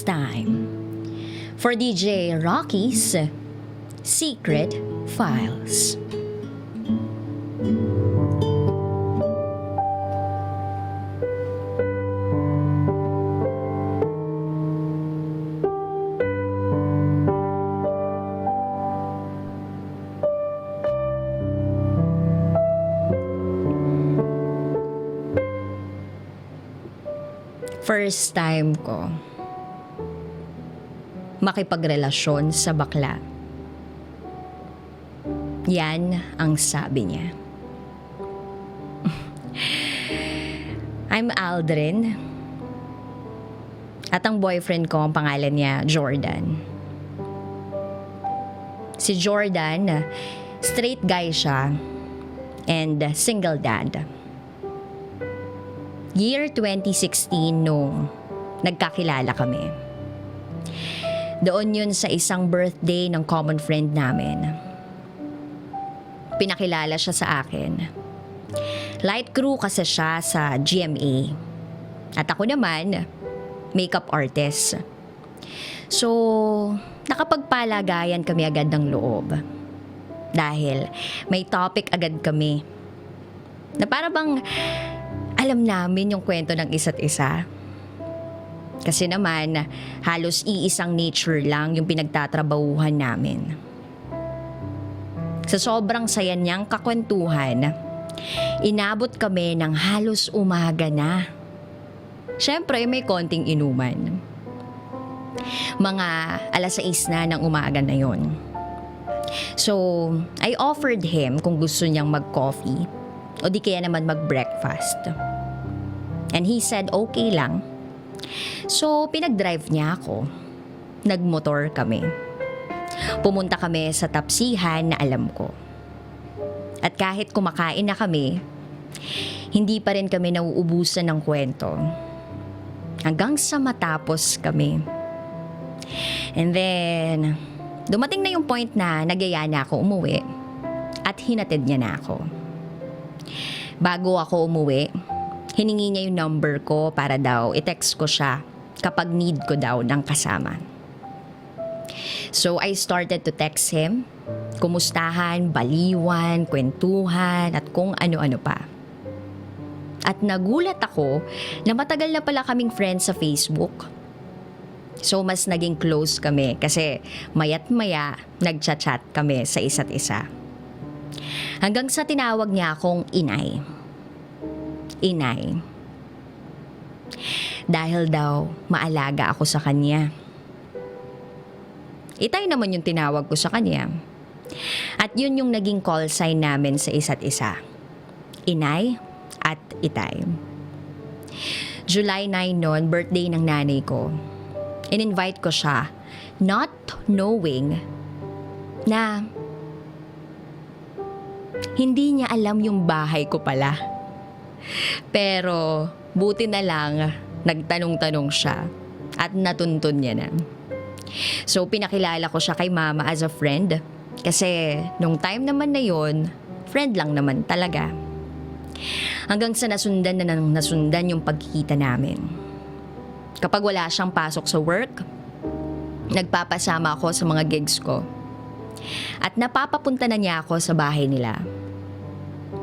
It's time for DJ Rocky's Secret Files. First time ko makipagrelasyon sa bakla. Yan ang sabi niya. I'm Aldrin. At ang boyfriend ko, ang pangalan niya Jordan. Si Jordan, straight guy siya and single dad. Year 2016 nung nagkakilala kami. Doon yun sa isang birthday ng common friend namin. Pinakilala siya sa akin. Light crew kasi siya sa GMA. At ako naman, makeup artist. So, nakapagpalagayan kami agad ng loob. Dahil may topic agad kami. Na para bang alam namin yung kwento ng isa't isa. Kasi naman, halos iisang nature lang yung pinagtatrabahuhan namin. Sa sobrang saya niyang kakwentuhan, inabot kami ng halos umaga na. Siyempre, may konting inuman. Mga 6:00 na ng umaga na yon. So, I offered him kung gusto niyang mag-coffee o di kaya naman mag-breakfast. And he said okay lang. So, pinag-drive niya ako. Nagmotor kami. Pumunta kami sa tapsihan na alam ko. At kahit kumakain na kami, hindi pa rin kami nauubusan ng kwento. Hanggang sa matapos kami. And then, dumating na yung point na nagyaya na ako umuwi at hinatid niya na ako. Bago ako umuwi, hiningi niya yung number ko para daw i-text ko siya kapag need ko daw ng kasama. So I started to text him, kumustahan, baliwan, kwentuhan at kung ano-ano pa. At nagulat ako na matagal na pala kaming friends sa Facebook. So mas naging close kami kasi maya't maya nagchat-chat kami sa isa't isa. Hanggang sa tinawag niya akong inay. Inay. Dahil daw maalaga ako sa kanya. Itay naman yung tinawag ko sa kanya. At yun yung naging call sign namin sa isa't isa. Inay at Itay. July 9 noon, birthday ng nanay ko. In-invite ko siya, not knowing na hindi niya alam yung bahay ko pala. Pero buti na lang nagtanong-tanong siya at natuntun niya na. So pinakilala ko siya kay mama as a friend kasi nung time naman na yon, friend lang naman talaga. Hanggang sa nasundan yung pagkikita namin. Kapag wala siyang pasok sa work, nagpapasama ako sa mga gigs ko. At napapapunta na niya ako sa bahay nila.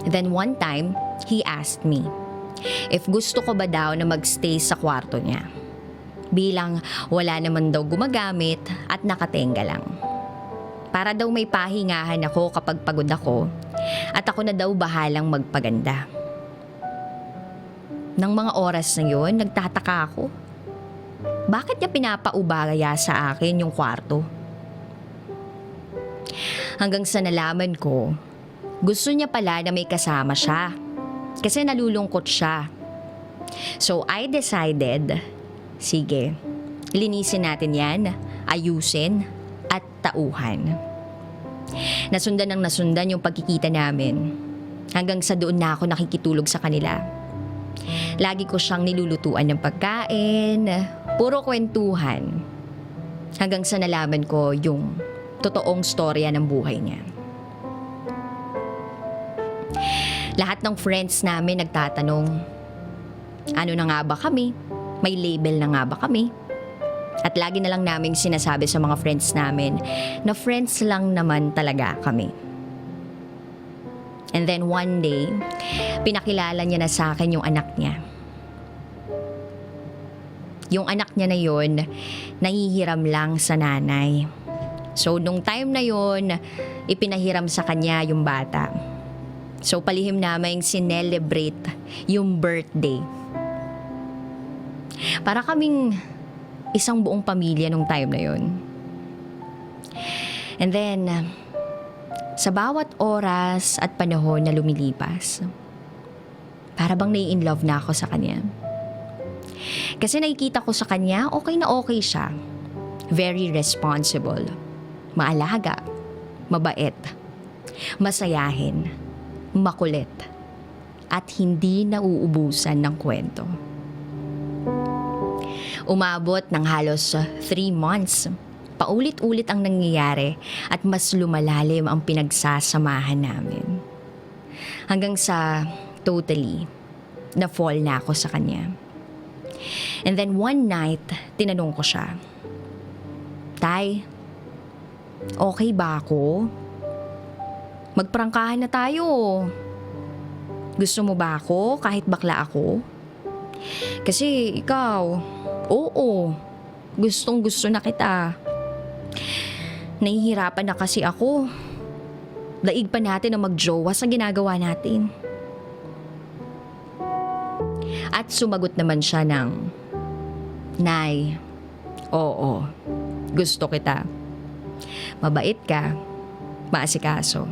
Then one time, he asked me if gusto ko ba daw na magstay sa kwarto niya. Bilang wala naman daw gumagamit at nakatenga lang. Para daw may pahingahan ako kapag pagod ako at ako na daw bahalang magpaganda. Nang mga oras na yun, nagtataka ako. Bakit niya pinapaubaya sa akin yung kwarto? Hanggang sa nalaman ko, gusto niya pala na may kasama siya. Kasi nalulungkot siya. So I decided, sige, linisin natin yan, ayusin, at tauhan. Nasundan yung pagkikita namin. Hanggang sa doon na ako nakikitulog sa kanila. Lagi ko siyang nilulutuan ng pagkain, puro kwentuhan. Hanggang sa nalaman ko yung totoong storya ng buhay niya. Lahat ng friends namin nagtatanong, ano na nga ba kami? May label na nga ba kami? At lagi na lang naming sinasabi sa mga friends namin na friends lang naman talaga kami. And then one day, pinakilala niya na sa akin yung anak niya. Yung anak niya na yun, nahihiram lang sa nanay. So, nung time na yun, ipinahiram sa kanya yung bata. So, palihim namin sinelebrate yung birthday. Para kaming isang buong pamilya nung time na yun. And then, sa bawat oras at panahon na lumilipas, para bang nai-inlove na ako sa kanya. Kasi nakikita ko sa kanya, okay na okay siya. Very responsible. Maalaga. Mabait. Masayahin. Makulit. At hindi nauubusan ng kwento. Umabot ng halos 3 months. Paulit-ulit ang nangyayari at mas lumalalim ang pinagsasamahan namin. Hanggang sa totally na-fall na ako sa kanya. And then one night, tinanong ko siya, Tay, okay ba ako? Magprangkahan na tayo. Gusto mo ba ako kahit bakla ako? Kasi ikaw, oo, gustong gusto na kita. Nahihirapan na kasi ako. Daig pa natin na magjowa sa ginagawa natin. At sumagot naman siya ng, Nay, oo, gusto kita. Mabait ka, maasikaso,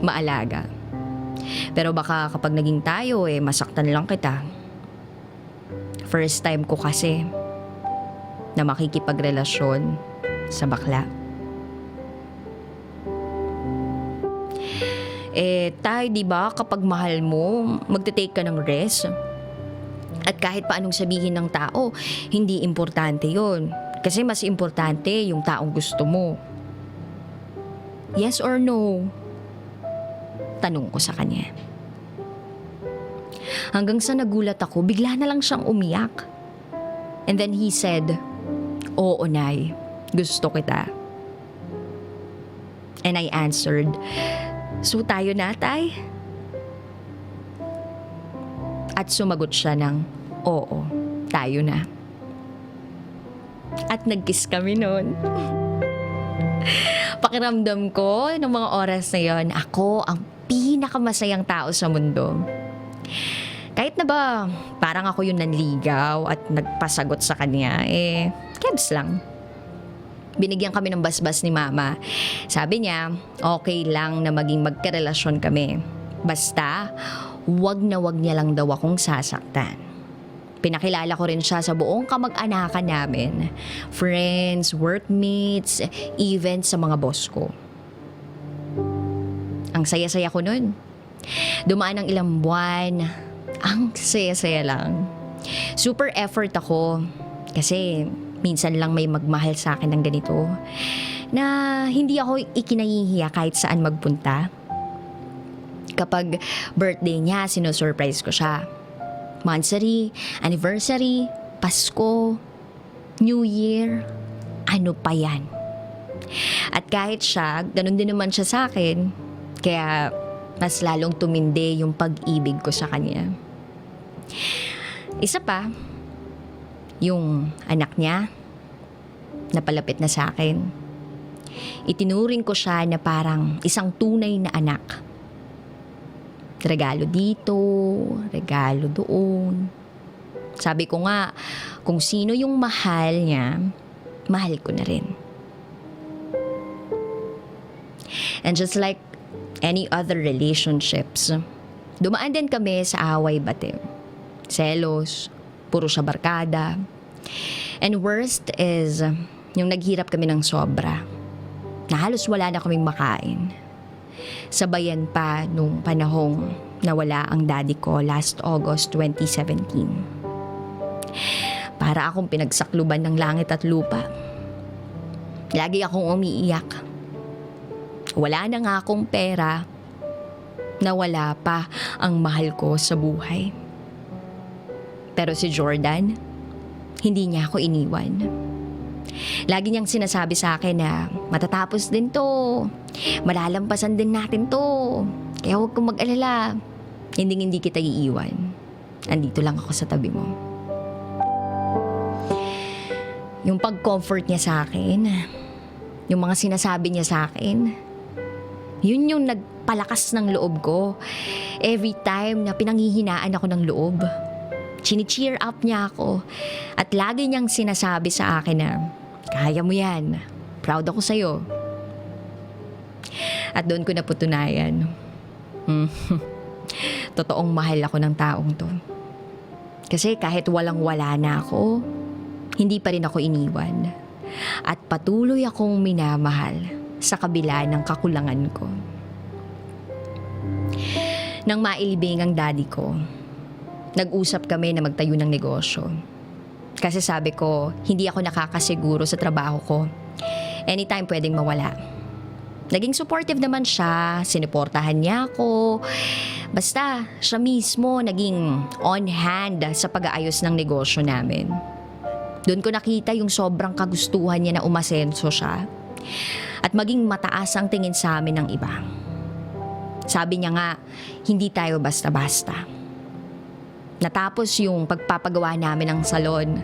maalaga. Pero baka kapag naging tayo masaktan lang kita. First time ko kasi na makikipagrelasyon sa bakla. Tay, di ba kapag mahal mo, magte-take ka ng rest? At kahit paanong sabihin ng tao, hindi importante yon. Kasi mas importante yung taong gusto mo. Yes or no? Tanong ko sa kanya. Hanggang sa nagulat ako, bigla na lang siyang umiyak. And then he said, Oo, Nay, gusto kita. And I answered, So tayo na, Tay? At sumagot siya ng, Oo, tayo na. At nag-kiss kami noon. Pakiramdam ko, ng mga oras na yon, ako ang pinakamasayang tao sa mundo. Kahit na ba, parang ako yung nanligaw at nagpasagot sa kanya, kebs lang. Binigyan kami ng basbas ni Mama. Sabi niya, okay lang na maging magkarelasyon kami. Basta, wag na wag niya lang daw akong sasaktan. Pinakilala ko rin siya sa buong kamag-anakan namin. Friends, workmates, even sa mga boss ko. Ang saya-saya ko nun. Dumaan ng ilang buwan. Ang saya-saya lang. Super effort ako. Kasi minsan lang may magmahal sa akin ng ganito. Na hindi ako ikinahihiya kahit saan magpunta. Kapag birthday niya, sinusurprise ko siya. Monthsary, anniversary, Pasko, New Year, ano pa yan. At kahit siya, ganun din naman siya sa akin. Kaya mas lalong tumindi yung pag-ibig ko sa kanya. Isa pa, yung anak niya, napalapit na sa akin. Itinuring ko siya na parang isang tunay na anak. Regalo dito, regalo doon. Sabi ko nga, kung sino yung mahal niya, mahal ko na rin. And just like any other relationships, dumaan din kami sa away-bati. Selos, puro siya barkada. And worst is, yung naghirap kami ng sobra. Na halos wala na kaming makain. Sabayan pa nung panahong nawala ang daddy ko last August 2017. Para akong pinagsakluban ng langit at lupa. Lagi akong umiiyak. Wala na nga akong pera. Nawala pa ang mahal ko sa buhay. Pero si Jordan, hindi niya ako iniwan. Lagi niyang sinasabi sa akin na matatapos din to. Malalampasan din natin to. Kaya huwag kang mag-alala. Hindi kita iiwan. Andito lang ako sa tabi mo. Yung pag-comfort niya sa akin, yung mga sinasabi niya sa akin, yun yung nagpalakas ng loob ko. Every time na pinanghihinaan ako ng loob, chini-cheer up niya ako. At lagi niyang sinasabi sa akin na, kaya mo yan. Proud ako sa'yo. At doon ko napatunayan. Totoong mahal ako ng taong to. Kasi kahit walang-wala na ako, hindi pa rin ako iniwan. At patuloy akong minamahal sa kabila ng kakulangan ko. Nang mailibing ang daddy ko, nag-usap kami na magtayo ng negosyo. Kasi sabi ko, hindi ako nakakasiguro sa trabaho ko. Anytime pwedeng mawala. Naging supportive naman siya, sinuportahan niya ako. Basta, siya mismo naging on hand sa pag-aayos ng negosyo namin. Doon ko nakita yung sobrang kagustuhan niya na umasenso siya at maging mataas ang tingin sa amin ng iba. Sabi niya nga, hindi tayo basta-basta. Natapos yung pagpapagawa namin ng salon.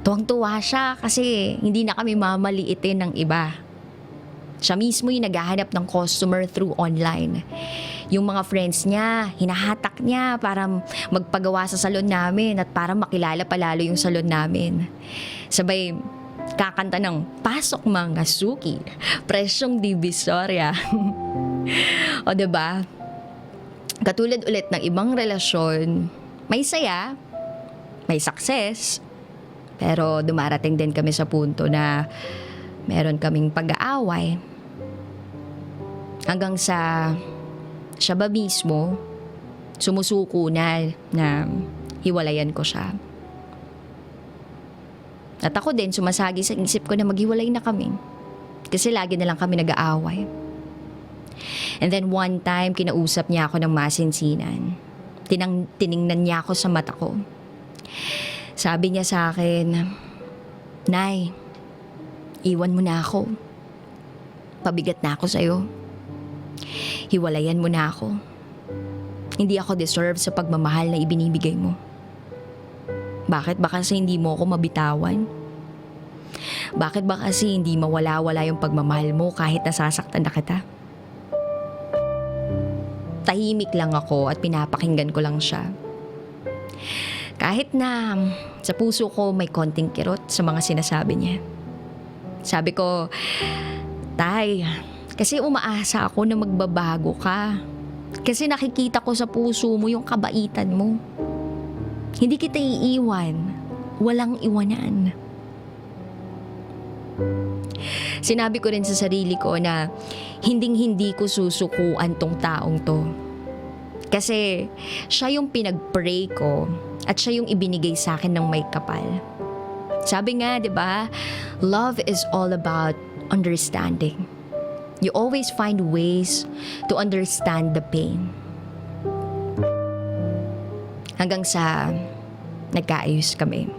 Tuwang-tuwa siya kasi hindi na kami mamaliitin ng iba. Siya mismo yung naghahanap ng customer through online. Yung mga friends niya, hinahatak niya para magpagawa sa salon namin at para makilala palalo yung salon namin. Sabay, kakanta ng Pasok Mga Suki, Presyong Divisoria. O diba? Katulad ulit ng ibang relasyon, may saya, may success, pero dumarating din kami sa punto na meron kaming pag-aaway. Hanggang sa siya ba mismo sumusuko na hiwalayan ko siya. At ako din sumasagi sa isip ko na maghiwalay na kami. Kasi lagi na lang kami nag-aaway. And then one time, kinausap niya ako ng masinsinan. Tiningnan niya ako sa mata ko. Sabi niya sa akin, Nay, iwan mo na ako. Pabigat na ako sa'yo. Hiwalayan mo na ako. Hindi ako deserve sa pagmamahal na ibinibigay mo. Bakit ba kasi hindi mo ako mabitawan? Bakit ba kasi hindi mawala-wala yung pagmamahal mo kahit nasasaktan na kita? Tahimik lang ako at pinapakinggan ko lang siya. Kahit na sa puso ko may konting kirot sa mga sinasabi niya. Sabi ko, Tay, kasi umaasa ako na magbabago ka. Kasi nakikita ko sa puso mo yung kabaitan mo. Hindi kita iiwan. Walang iwanan. Sinabi ko rin sa sarili ko na hinding-hindi ko susukuan tong taong to. Kasi siya yung pinag-pray ko at siya yung ibinigay sa akin ng may kapal. Sabi nga, 'di ba? Love is all about understanding. You always find ways to understand the pain. Hanggang sa nagkaayos kami.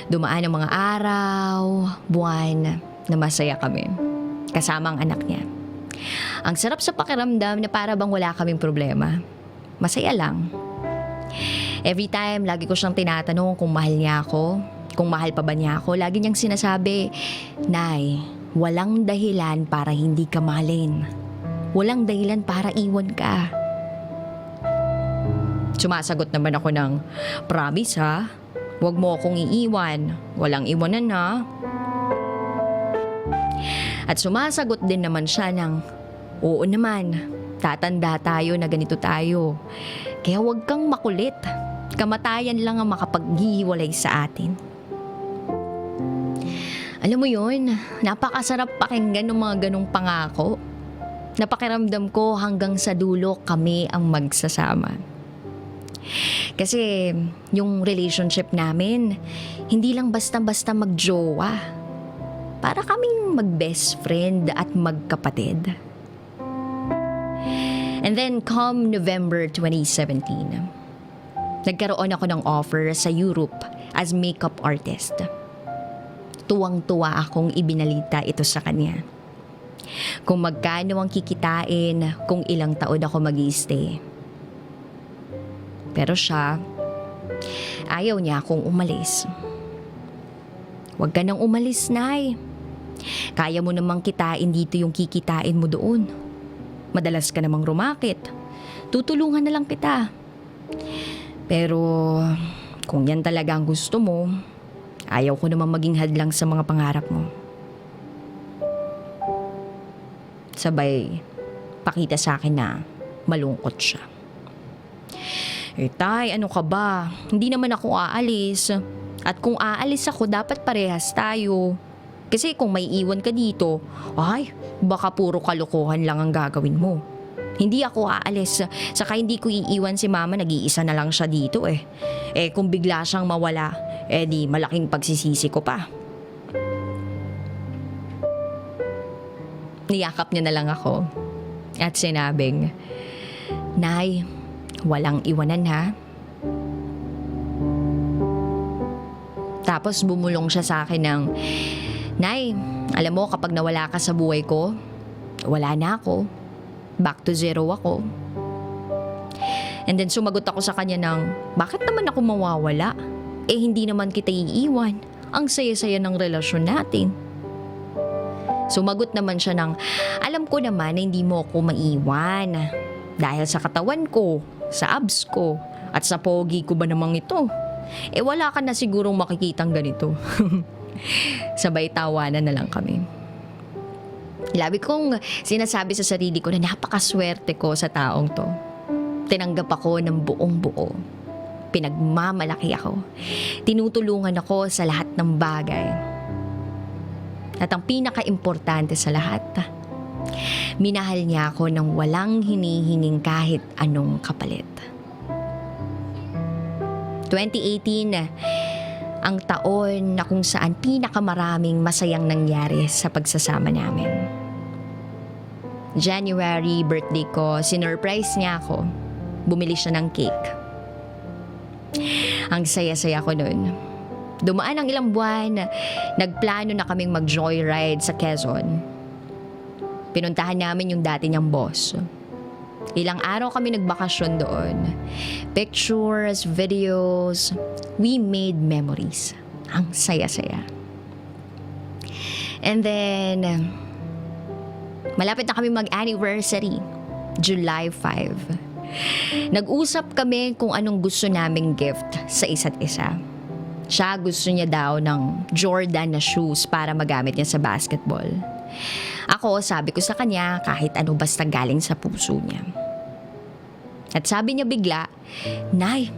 Dumaan ang mga araw, buwan na masaya kami. Kasama ang anak niya. Ang sarap sa pakiramdam na para bang wala kaming problema. Masaya lang. Every time, lagi ko siyang tinatanong kung mahal niya ako, kung mahal pa ba niya ako. Lagi niyang sinasabi, Nay, walang dahilan para hindi ka mahalin. Walang dahilan para iwan ka. Sumasagot naman ako ng, promise ha, huwag mo akong iiwan. Walang iwanan ha. At sumasagot din naman siya ng, oo naman, tatanda tayo na ganito tayo. Kaya huwag kang makulit. Kamatayan lang ang makapaghihiwalay sa atin. Alam mo yun, napakasarap pakinggan ng mga ganong pangako. Napakiramdam ko hanggang sa dulo kami ang magsasama. Kasi yung relationship namin, hindi lang basta-basta magjowa. Para kaming mag-best friend at magkapatid. And then come November 2017, nagkaroon ako ng offer sa Europe as makeup artist. tuwang-tuwa akong ibinalita ito sa kanya. Kung magkano ang kikitain, kung ilang taon ako mag-i-stay. Pero siya, ayaw niya akong umalis. Huwag ka nang umalis, Nay. Kaya mo namang kitain dito yung kikitain mo doon. Madalas ka namang rumakit. Tutulungan na lang kita. Pero kung yan talaga ang gusto mo, ayaw ko namang maging hadlang sa mga pangarap mo. Sabay, pakita sa akin na malungkot siya. Tay, ano ka ba? Hindi naman ako aalis. At kung aalis ako, dapat parehas tayo. Kasi kung may iwan ka dito, ay, baka puro kalokohan lang ang gagawin mo. Hindi ako aalis. Saka hindi ko iiwan si mama, nag-iisa na lang siya dito eh. Kung bigla siyang mawala, di malaking pagsisisi ko pa. Niyakap niya na lang ako at sinabing, Nay, walang iwanan ha. Tapos bumulong siya sa akin ng, Nay, alam mo kapag nawala ka sa buhay ko, wala na ako. Back to zero ako. And then sumagot ako sa kanya ng, bakit naman ako mawawala? Hindi naman kita iiwan. Ang saya-saya ng relasyon natin. Sumagot naman siya ng, alam ko naman na hindi mo ako maiwan. Dahil sa katawan ko, sa abs ko, at sa pogi ko ba namang ito? Wala ka na sigurong makikitang ganito. Sabay tawanan na lang kami. Labi kong sinasabi sa sarili ko na napakaswerte ko sa taong to. Tinanggap ako ng buong buo. Pinagmamalaki ako. Tinutulungan ako sa lahat ng bagay. At ang pinaka-importante sa lahat, minahal niya ako ng walang hinihinging kahit anong kapalit. 2018, ang taon na kung saan pinakamaraming masayang nangyari sa pagsasama namin. January, birthday ko, sinurprise niya ako. Bumili siya ng cake. Ang saya-saya ko nun. Dumaan ang ilang buwan, nagplano na kaming mag-joyride sa Quezon. Pinuntahan namin yung dati niyang boss. Ilang araw kami nagbakasyon doon. Pictures, videos, we made memories. Ang saya-saya. And then, malapit na kami mag-anniversary, July 5. Nag-usap kami kung anong gusto naming gift sa isa't isa. Siya gusto niya daw ng Jordan na shoes para magamit niya sa basketball. Ako, sabi ko sa kanya kahit ano basta galing sa puso niya. At sabi niya bigla, Nay,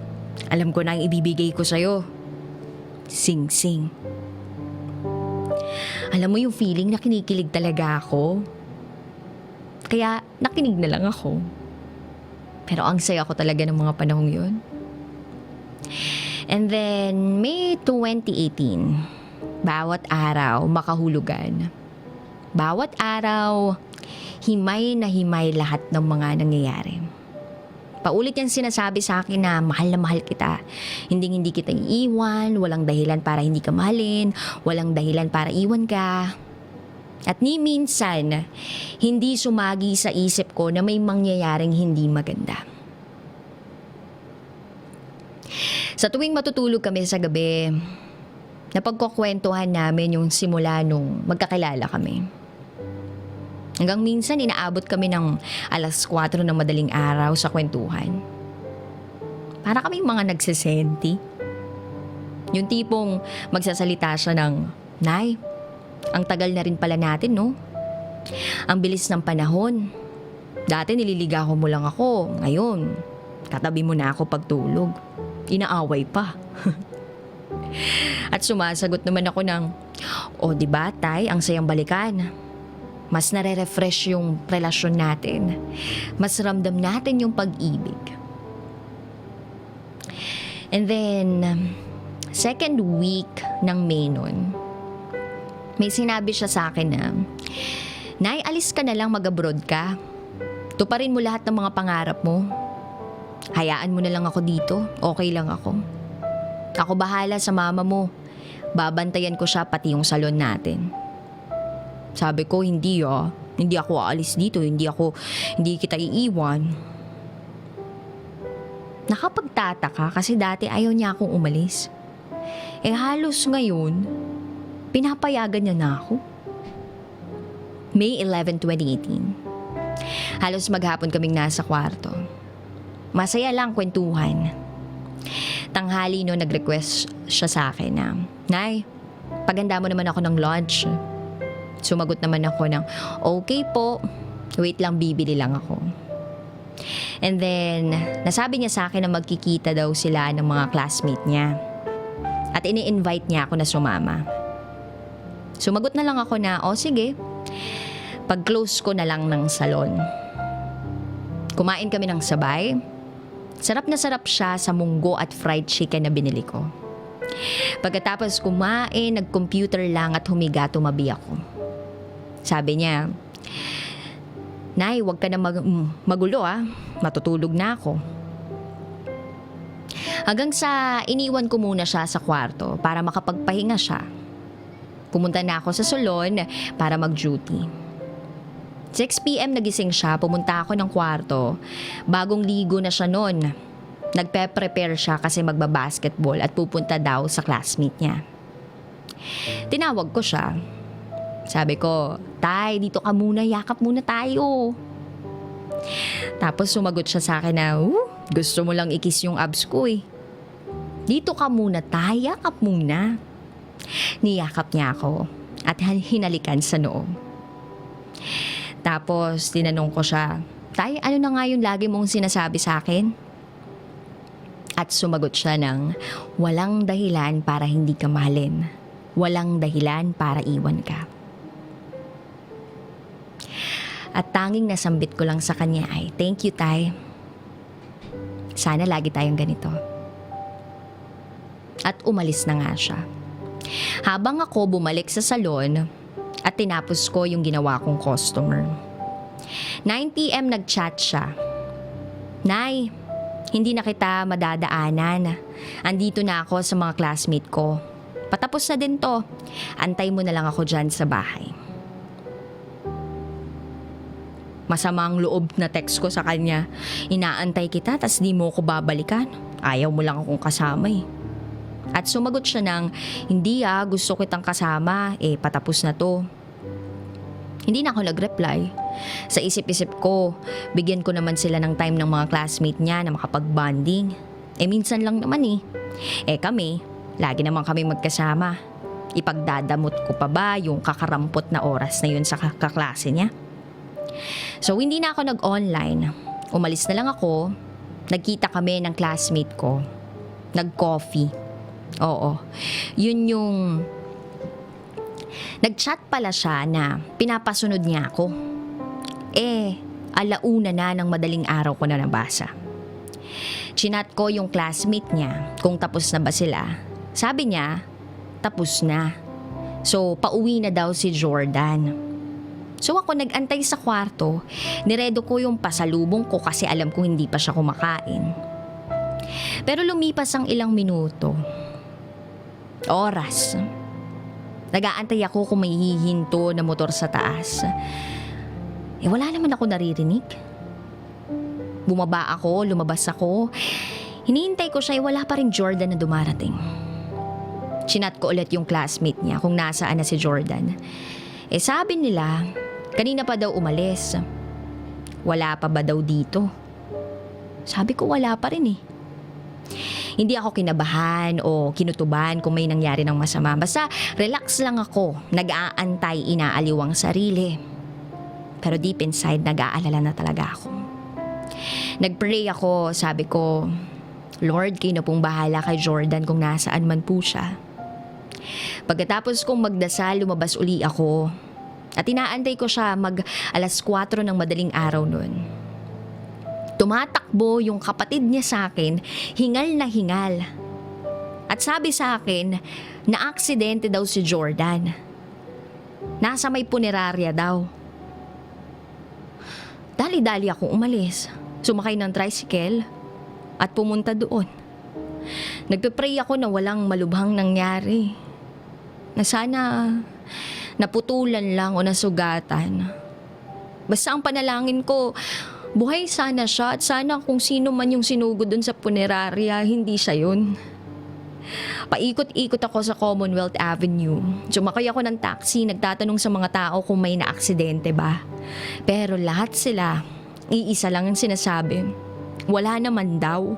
alam ko na ang ibibigay ko sa'yo. Sing-sing. Alam mo yung feeling na kinikilig talaga ako. Kaya nakinig na lang ako. Pero ang saya ko talaga ng mga panahong yun. And then, May 2018, bawat araw makahulugan. Bawat araw, himay na himay lahat ng mga nangyayari. Paulit niyang sinasabi sa akin na mahal kita. Hindi kita iiwan, walang dahilan para hindi ka mahalin, walang dahilan para iwan ka. At ni minsan, hindi sumagi sa isip ko na may mangyayaring hindi maganda. Sa tuwing matutulog kami sa gabi, napagkukwentuhan namin yung simula nung magkakilala kami. Hanggang minsan inaabot kami ng 4:00 ng madaling araw sa kwentuhan. Para kaming mga nagsesenti. Yung tipong magsasalita siya ng, Nay, ang tagal na rin pala natin, no? Ang bilis ng panahon. Dati nililigawan mo lang ako. Ngayon, katabi mo na ako pagtulog. Inaaway pa. At sumasagot naman ako ng, O diba, Tay, ang sayang balikan. Mas nare-refresh yung relasyon natin. Mas ramdam natin yung pag-ibig. And then, second week ng May nun, may sinabi siya sa akin na, Nay, alis ka na lang, mag-abroad ka. Tuparin mo lahat ng mga pangarap mo. Hayaan mo na lang ako dito. Okay lang ako. Ako bahala sa mama mo. babantayan ko siya pati yung salon natin. Sabi ko, hindi ako aalis dito, hindi kita iiwan. Nakapagtataka kasi dati ayaw niya akong umalis. Halos ngayon, pinapayagan niya na ako. May 11, 2018. Halos maghapon kaming nasa kwarto. Masaya lang kwentuhan. Tanghali no, nag-request siya sa akin na, Nay, paganda mo naman ako ng lunch. Sumagot naman ako ng, okay po, wait lang, bibili lang ako. And then, nasabi niya sa akin na magkikita daw sila ng mga classmate niya. At ini-invite niya ako na sumama. Sumagot na lang ako na, sige, pag-close ko na lang ng salon. Kumain kami ng sabay. Sarap na sarap siya sa munggo at fried chicken na binili ko. Pagkatapos kumain, nag-computer lang at humiga, tumabi ako. Sabi niya, Nay, huwag ka na magulo matutulog na ako. Hanggang sa iniwan ko muna siya sa kwarto para makapagpahinga siya. Pumunta na ako sa salon para mag-duty. 6 p.m. nagising siya, pumunta ako ng kwarto. Bagong ligo na siya noon. Nagpe-prepare siya kasi magbabasketball at pupunta daw sa classmate niya. Tinawag ko siya. Sabi ko, Tay, dito ka muna, yakap muna tayo. Tapos sumagot siya sa akin na, gusto mo lang i-kiss yung abs ko eh. Dito ka muna, Tay, yakap muna. Niyakap niya ako at hinalikan sa noo. Tapos tinanong ko siya, Tay, ano na nga yung lagi mong sinasabi sa akin? At sumagot siya ng, walang dahilan para hindi ka mahalin. Walang dahilan para iwan ka. At tanging nasambit ko lang sa kanya ay, thank you, Tay. Sana lagi tayong ganito. At umalis na nga siya. Habang ako bumalik sa salon at tinapos ko yung ginawa kong customer. 9 p.m. nag-chat siya. Nay, hindi na kita madadaanan. Andito na ako sa mga classmate ko. Patapos na din to. Antay mo na lang ako dyan sa bahay. Masamang loob na text ko sa kanya. Inaantay kita tas di mo ko babalikan. Ayaw mo lang akong kasama eh. At sumagot siya ng, hindi gusto kitang kasama. Patapos na to. Hindi na ako nag-reply. Sa isip-isip ko, bigyan ko naman sila ng time ng mga classmate niya na makapag-bonding. Minsan lang naman eh. Kami, lagi naman kami magkasama. Ipagdadamot ko pa ba yung kakarampot na oras na yun sa kaklase niya? So, hindi na ako nag-online. Umalis na lang ako. Nagkita kami ng classmate ko. Nag-coffee. Oo. Yun yung... Nag-chat pala siya na pinapasunod niya ako. Alauna na ng madaling araw ko na nabasa. Chinat ko yung classmate niya kung tapos na ba sila. Sabi niya, tapos na. So, pauwi na daw si Jordan. So ako nag-antay sa kwarto, niredo ko yung pasalubong ko kasi alam ko hindi pa siya kumakain. Pero lumipas ang ilang minuto. Oras. Nag-aantay ako kung may hihinto na motor sa taas. Wala naman ako naririnig. Bumaba ako, lumabas ako. Hinihintay ko siya, wala pa rin Jordan na dumarating. Chinat ko ulit yung classmate niya kung nasaan na si Jordan. Sabi nila, kanina pa daw umalis. Wala pa ba daw dito? Sabi ko wala pa rin eh. Hindi ako kinabahan o kinutuban kung may nangyari ng masama. Basta relax lang ako, nag-aantay, inaaliw ang sarili. Pero deep inside, nag-aalala na talaga ako. Nag-pray ako, sabi ko, Lord, kayo na pong bahala kay Jordan kung nasaan man po siya. Pagkatapos kong magdasal, lumabas uli ako. At inaantay ko siya alas 4 ng madaling araw nun. Tumatakbo yung kapatid niya sa akin, hingal na hingal. At sabi sa akin, na-aksidente daw si Jordan. Nasa may punerarya daw. Dali-dali akong umalis. Sumakay ng tricycle at pumunta doon. Nagpe-pray ako na walang malubhang nangyari. na sana naputulan lang o nasugatan. Basta ang panalangin ko, buhay sana siya at sana kung sino man yung sinugod dun sa punerarya, hindi siya yun. Paikot-ikot ako sa Commonwealth Avenue. Sumakay ako ng taxi, nagtatanong sa mga tao kung may naaksidente ba. Pero lahat sila, iisa lang ang sinasabi, wala naman daw.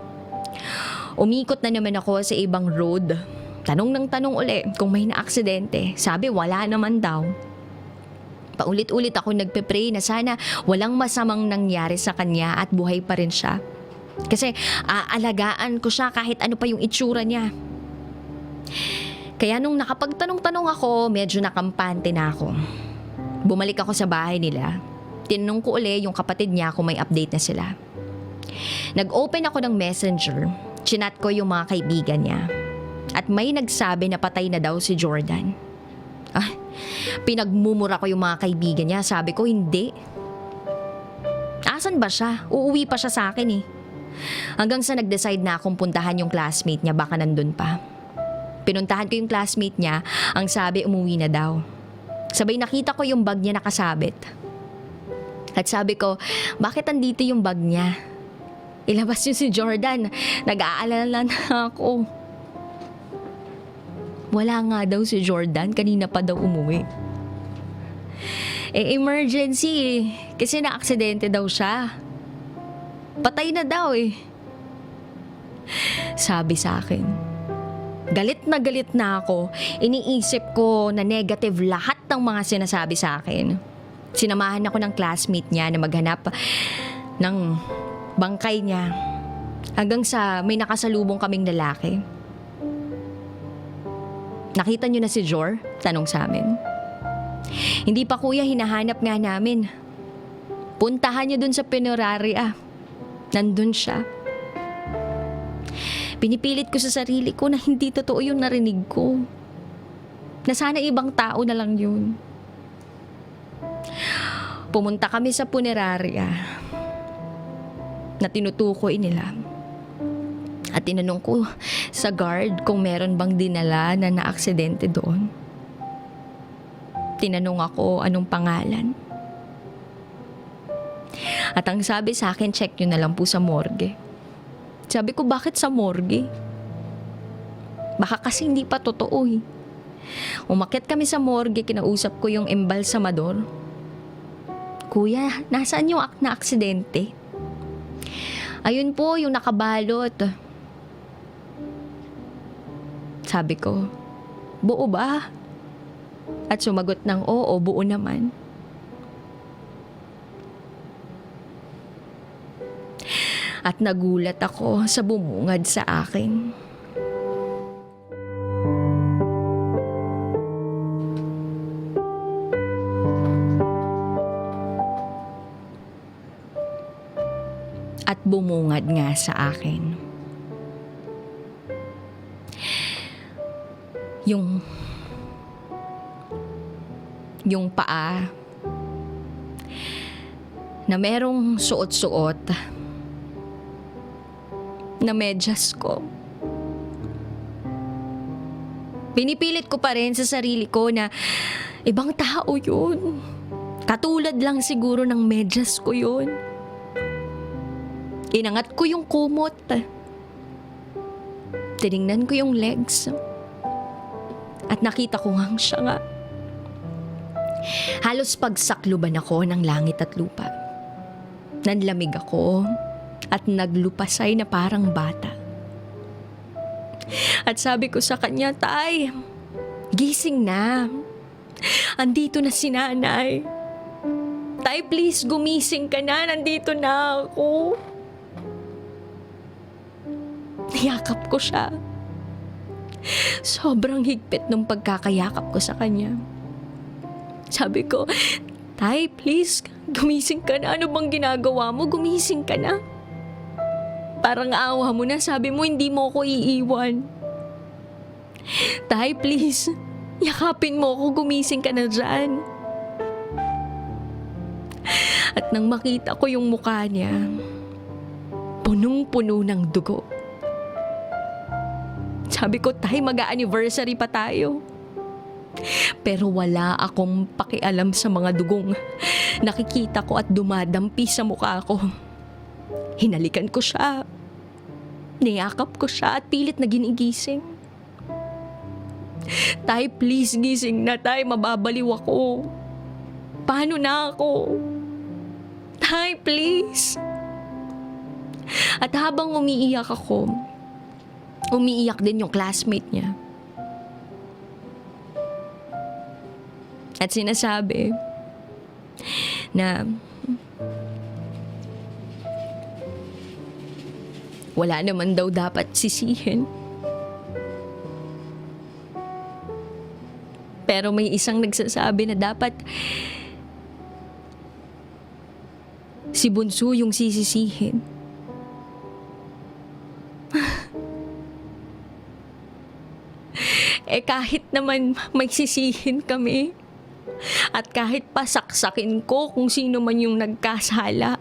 Umikot na naman ako sa ibang road. Tanong ng tanong uli kung may naaksidente. Sabi wala naman daw. Paulit-ulit ako nagpe-pray na sana walang masamang nangyari sa kanya at buhay pa rin siya. Kasi aalagaan ko siya kahit ano pa yung itsura niya. Kaya nung nakapagtanong-tanong ako, medyo nakampante na ako. Bumalik ako sa bahay nila. Tinanong ko uli yung kapatid niya kung may update na sila. Nag-open ako ng messenger. Chinat ko yung mga kaibigan niya. At may nagsabi na patay na daw si Jordan. Pinagmumura ko yung mga kaibigan niya. Sabi ko, hindi. Asan ba siya? Uuwi pa siya sa akin eh. Hanggang sa nag-decide na akong puntahan yung classmate niya, baka nandun pa. Pinuntahan ko yung classmate niya, ang sabi umuwi na daw. Sabay nakita ko yung bag niya nakasabit. At sabi ko, bakit andito yung bag niya? Ilabas niyo si Jordan. Nag-aalala na ako. Wala nga daw si Jordan, kanina pa daw umuwi. Emergency eh, kasi na-aksidente daw siya. Patay na daw eh. Sabi sa akin. Galit na ako. Iniisip ko na negative lahat ng mga sinasabi sa akin. Sinamahan ako ng classmate niya na maghanap ng bangkay niya. Hanggang sa may nakasalubong kaming lalaki. Nakita niyo na si Jor? Tanong sa amin. Hindi pa kuya, hinahanap nga namin. Puntahan niyo dun sa punerarya. Nandun siya. Pinipilit ko sa sarili ko na hindi totoo yung narinig ko. Na sana ibang tao na lang yun. Pumunta kami sa punerarya na tinutukoy nila. At tinanong ko sa guard kung meron bang dinala na naaksidente doon. Tinanong ako anong pangalan. At ang sabi sa akin, check nyo na lang po sa morgue. Sabi ko, bakit sa morgue? Baka kasi hindi pa totoo eh. Umakyat kami sa morgue, kinausap ko yung embalsamador. Kuya, nasaan yung na-aksidente? Ayun po, yung nakabalot. Sabi ko, buo ba? At sumagot ng oo, buo naman. At nagulat ako sa bumungad sa akin. At bumungad nga sa akin. Yung paa na merong suot-suot na medyas ko. Pinipilit ko pa rin sa sarili ko na ibang tao yun. Katulad lang siguro ng medyas ko yun. Inangat ko yung kumot. Tiningnan ko yung legs. At nakita ko ngang siya nga. Halos pagsakluban ako ng langit at lupa. Nanlamig ako at naglupasay na parang bata. At sabi ko sa kanya, Tay, gising na. Andito na si nanay. Tay, please, gumising ka na. Nandito na ako. Niyakap ko siya. Sobrang higpit ng pagkakayakap ko sa kanya. Sabi ko, Tay, please, gumising ka na. Ano bang ginagawa mo? Gumising ka na. Parang awa mo na. Sabi mo, hindi mo ko iiwan. Tay, please, yakapin mo ako. Gumising ka na dyan. At nang makita ko yung mukha niya, punong-puno ng dugo. Sabi ko, Tay, mag-a-anniversary pa tayo. Pero wala akong pakialam sa mga dugong nakikita ko at dumadampi sa mukha ko. Hinalikan ko siya. Niyakap ko siya at pilit na ginigising. Tay, please gising na, Tay. Mababaliw ako. Paano na ako? Tay, please. At habang umiiyak ako, umiiyak din yung classmate niya. At sinasabi na wala naman daw dapat sisihin. Pero may isang nagsasabi na dapat si Bunso yung sisisihin. Kahit naman may sisihin kami at kahit pasaksakin ko kung sino man yung nagkasala,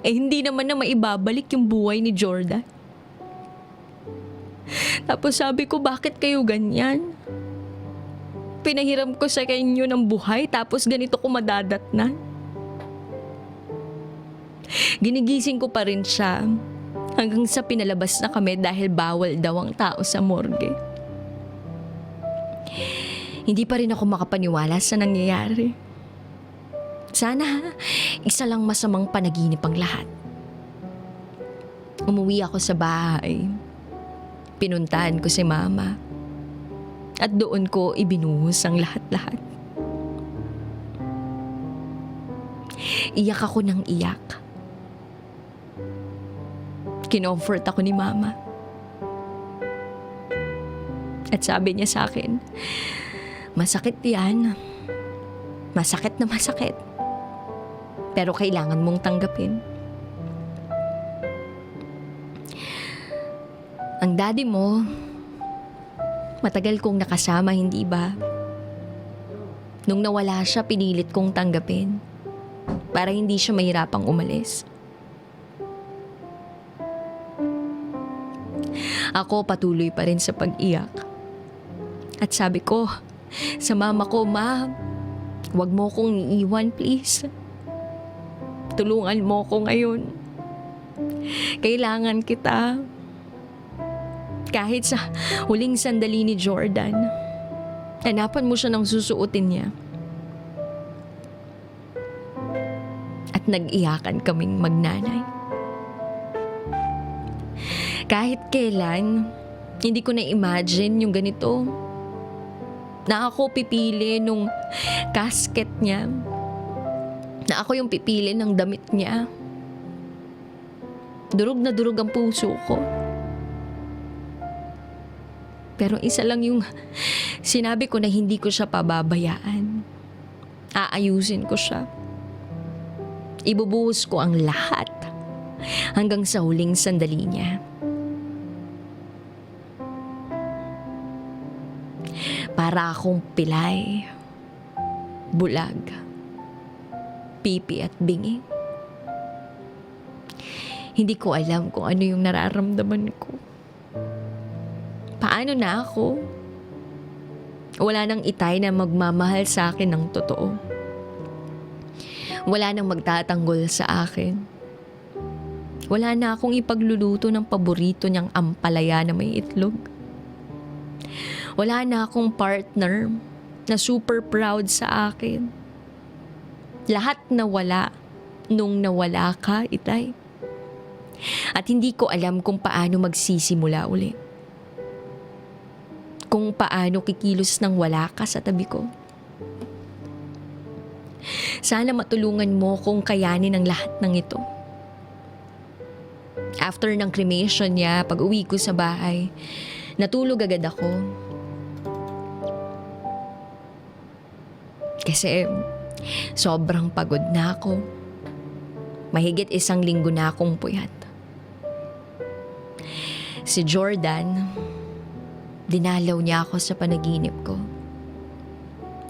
hindi naman na maibabalik yung buhay ni Jordan. Tapos sabi ko, bakit kayo ganyan? Pinahiram ko sa inyo ng buhay tapos ganito ko madadatnan. Ginigising ko pa rin siya hanggang sa pinalabas na kami dahil bawal daw ang tao sa morgue. Hindi pa rin ako makapaniwala sa nangyayari. Sana isa lang masamang panaginip ang lahat. Umuwi ako sa bahay. Pinuntahan ko si Mama. At doon ko ibinuhos ang lahat-lahat. Iyak ako ng iyak. Kinomfort ako ni Mama. At sabi niya sa akin, masakit yan. Masakit na masakit. Pero kailangan mong tanggapin. Ang daddy mo, matagal kong nakasama, hindi ba? Nung nawala siya, pinilit kong tanggapin para hindi siya mahirapang umalis. Ako patuloy pa rin sa pag-iyak. At sabi ko sa mama ko, Ma, huwag mo kong iiwan, please. Tulungan mo ko ngayon. Kailangan kita. Kahit sa huling sandali ni Jordan, hanapan mo siya ng susuotin niya. At nag-iyakan kaming magnanay. Kahit kailan, hindi ko na-imagine yung ganito. Na ako pipili nung casket niya. Na ako yung pipili ng damit niya. Durog na durog ang puso ko. Pero isa lang yung sinabi ko na hindi ko siya pababayaan. Aayusin ko siya. Ibubuhos ko ang lahat hanggang sa huling sandali niya. Para akong pilay, bulag, pipi at bingi. Hindi ko alam kung ano yung nararamdaman ko. Paano na ako? Wala nang itay na magmamahal sa akin ng totoo. Wala nang magtatanggol sa akin. Wala na akong ipagluluto ng paborito niyang ampalaya na may itlog. Wala na akong partner na super proud sa akin. Lahat nawala nung nawala ka, Itay. At hindi ko alam kung paano magsisimula ulit. Kung paano kikilos nang wala ka sa tabi ko. Sana matulungan mo kung kayanin ang lahat ng ito. After ng cremation niya, pag uwi ko sa bahay, natulog agad ako. Kasi sobrang pagod na ako. Mahigit 1 linggo na akong puyat. Si Jordan, dinalaw niya ako sa panaginip ko.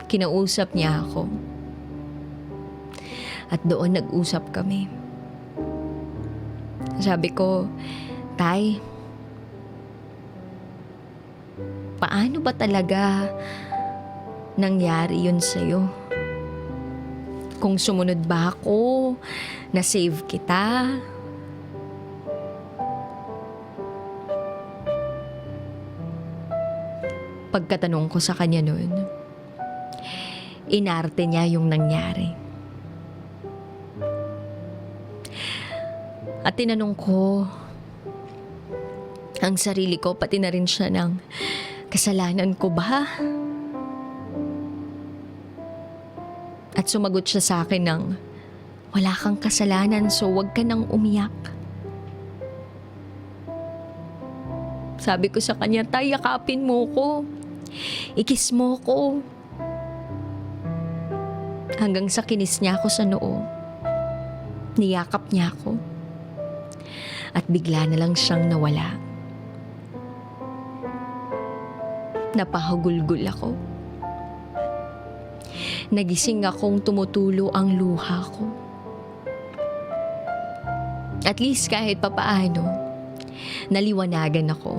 Kinausap niya ako. At doon nag-usap kami. Sabi ko, Tay, paano ba talaga nangyari yun sa'yo? Kung sumunod ba ako, na-save kita? Pagkatanong ko sa kanya nun, inarte niya yung nangyari. At tinanong ko ang sarili ko, pati na rin siya, ng kasalanan ko ba? At sumagot siya sa akin ng, wala kang kasalanan, so wag ka nang umiyak. Sabi ko sa kanya, tay, yakapin mo ko. Ikis mo ko. Hanggang sa kinis niya ako sa noo. Niyakap niya ako. At bigla na lang siyang nawala. Napahagulgul ako. Nagising akong tumutulo ang luha ko. At least kahit papaano, naliwanagan ako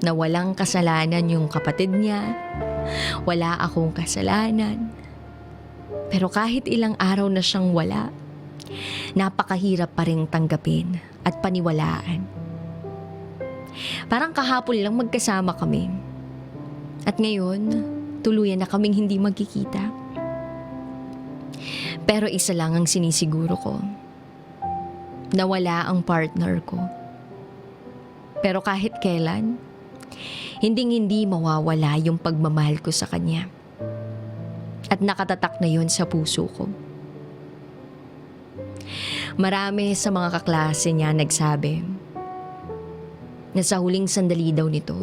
na walang kasalanan yung kapatid niya, wala akong kasalanan. Pero kahit ilang araw na siyang wala, napakahirap pa rin tanggapin at paniwalaan. Parang kahapon lang magkasama kami. At ngayon, tuluyan na kaming hindi magkikita. Pero isa lang ang sinisiguro ko. Nawala ang partner ko. Pero kahit kailan, hinding-hindi mawawala yung pagmamahal ko sa kanya. At nakatatak na yun sa puso ko. Marami sa mga kaklase niya nagsabi na sa huling sandali daw nito,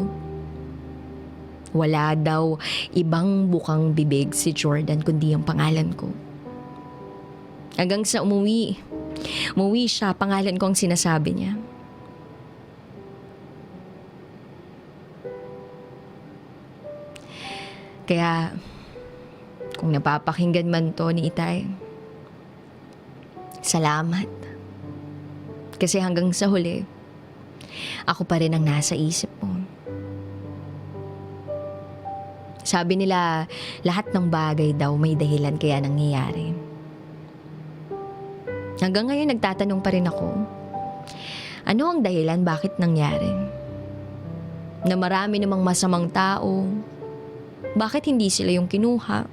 wala daw ibang bukang bibig si Jordan kundi ang pangalan ko. Hanggang sa umuwi siya, pangalan ko ang sinasabi niya. Kaya, kung napapakinggan man to ni Itay, salamat. Kasi hanggang sa huli, ako pa rin ang nasa isip mo. Sabi nila, lahat ng bagay daw may dahilan kaya nangyayari. Hanggang ngayon nagtatanong pa rin ako, ano ang dahilan bakit nangyari? Na marami namang masamang tao, bakit hindi sila yung kinuha?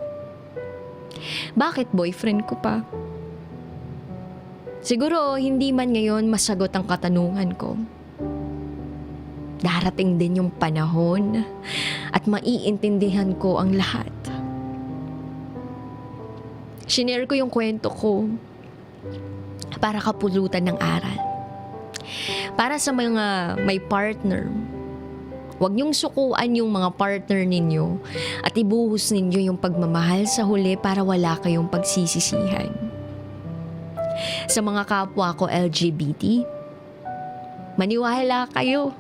Bakit boyfriend ko pa? Siguro hindi man ngayon masagot ang katanungan ko. Darating din yung panahon at maiintindihan ko ang lahat. Shinare ko yung kwento ko para kapulutan ng aral. Para sa mga may partner, huwag niyong sukuan yung mga partner ninyo at ibuhos ninyo yung pagmamahal sa huli para wala kayong pagsisisihan. Sa mga kapwa ko LGBT, maniwala kayo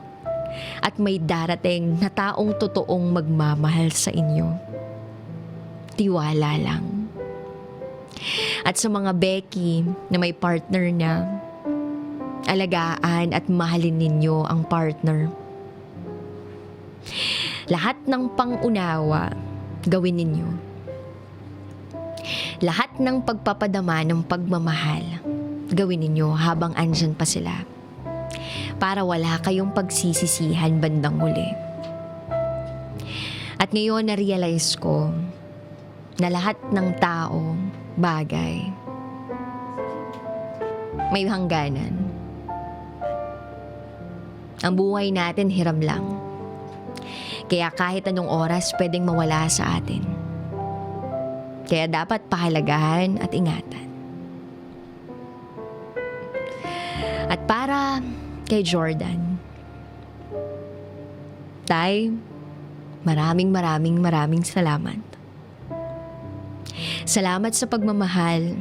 at may darating na taong totoong magmamahal sa inyo. Tiwala lang. At sa mga Becky na may partner na, alagaan at mahalin ninyo ang partner. Lahat ng pangunawa, gawin ninyo. Lahat ng pagpapadama ng pagmamahal, gawin ninyo habang andyan pa sila. Para wala kayong pagsisisihan bandang huli. At ngayon na-realize ko na lahat ng tao, bagay, may hangganan. Ang buhay natin hiram lang. Kaya kahit anong oras pwedeng mawala sa atin. Kaya dapat pahalagahan at ingatan. At para kay Jordan, Tay, maraming salamat. Salamat sa pagmamahal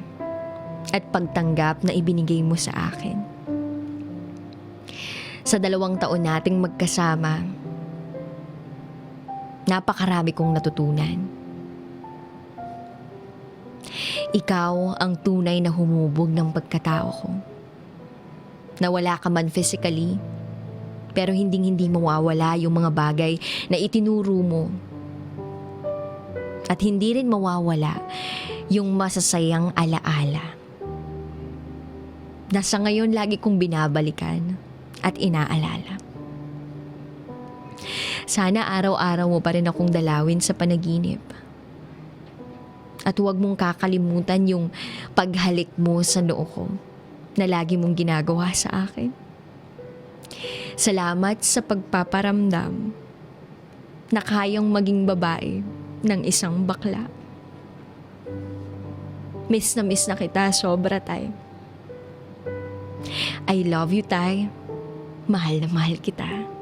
at pagtanggap na ibinigay mo sa akin. Sa 2 taon nating magkasama, napakarami kong natutunan. Ikaw ang tunay na humubog ng pagkatao ko. Na wala ka man physically, pero hindi mawawala yung mga bagay na itinuro mo. At hindi rin mawawala yung masasayang alaala na sa ngayon lagi kong binabalikan at inaalala. Sana araw-araw mo pa rin akong dalawin sa panaginip. At huwag mong kakalimutan yung paghalik mo sa noo ko na lagi mong ginagawa sa akin. Salamat sa pagpaparamdam na kayang maging babae ng isang bakla. Miss na kita sobra, Tay. I love you, Tay. Mahal na mahal kita.